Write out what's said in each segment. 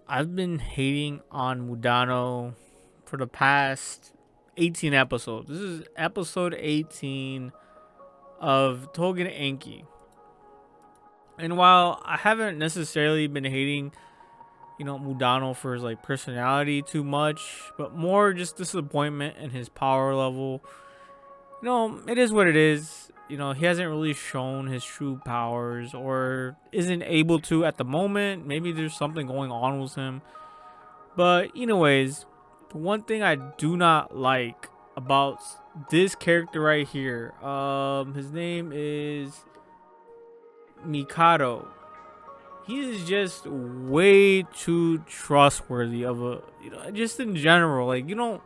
I've been hating on Mudano for the past 18 episodes. This is episode 18 of Tougen Anki. And while I haven't necessarily been hating, Mudano for his like personality too much, but more just disappointment in his power level. It is what it is. He hasn't really shown his true powers or isn't able to at the moment. Maybe there's something going on with him. But anyways, the one thing I do not like about this character right here, his name is Mikado. He is just way too trustworthy of a, just in general. Like, you don't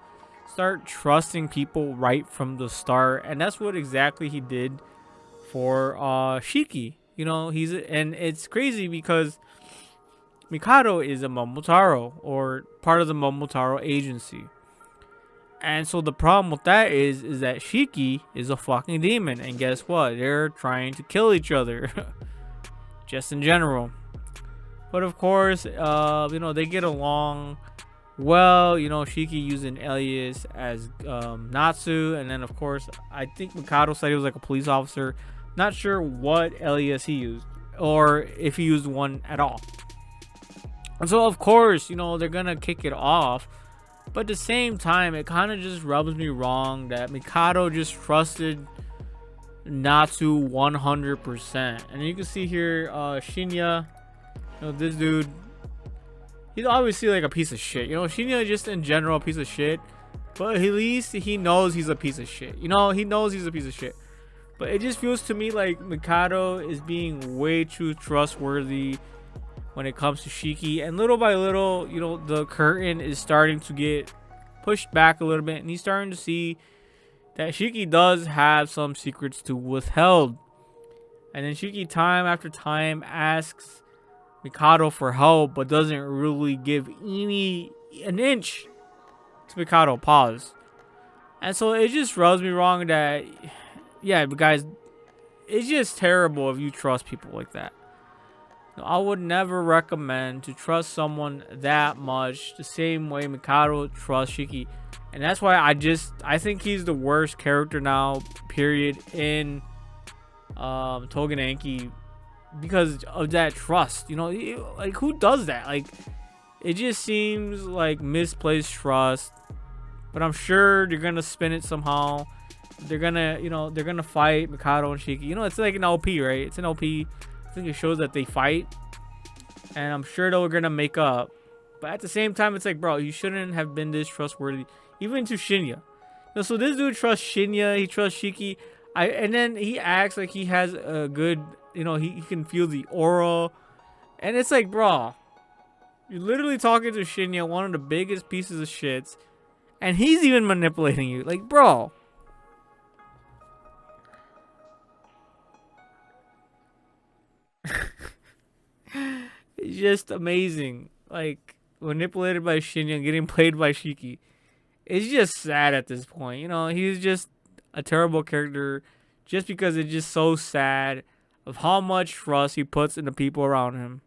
start trusting people right from the start, and that's what exactly he did for Shiki. And it's crazy because Mikado is a Momotaro or part of the Momotaro agency. And so the problem with that is that Shiki is a fucking demon, and guess what? They're trying to kill each other, just in general. But of course, they get along well. Shiki used an alias as Natsu, and then of course, I think Mikado said he was like a police officer. Not sure what alias he used, or if he used one at all. And so of course, they're gonna kick it off. But at the same time, it kind of just rubs me wrong that Mikado just trusted Natsu 100%. And you can see here, Shinya, this dude, he's obviously like a piece of shit. Shinya just in general a piece of shit. But at least he knows he's a piece of shit. He knows he's a piece of shit. But it just feels to me like Mikado is being way too trustworthy when it comes to Shiki, and little by little, the curtain is starting to get pushed back a little bit, and he's starting to see that Shiki does have some secrets to withheld. And then Shiki time after time asks Mikado for help, but doesn't really give an inch to Mikado. Pause. And so it just rubs me wrong that, yeah, guys, it's just terrible if you trust people like that. I would never recommend to trust someone that much the same way Mikado trusts Shiki. And that's why I think he's the worst character now, period, in Tougen Anki, because of that trust. Like, who does that? Like, it just seems like misplaced trust. But I'm sure they're gonna spin it somehow. They're gonna fight Mikado and Shiki. It's like an LP, right? It's an LP. I think it shows that they fight, and I'm sure they're gonna make up. But at the same time, it's like, bro, you shouldn't have been this trustworthy, even to Shinya. So this dude trusts Shinya, he trusts Shiki, and then he acts like he has a good, he can feel the aura, and it's like, bro, you're literally talking to Shinya, one of the biggest pieces of shits, and he's even manipulating you, like, bro. It's just amazing. Like, manipulated by Shinya, getting played by Shiki. It's just sad at this point. He's just a terrible character just because it's just so sad of how much trust he puts in the people around him.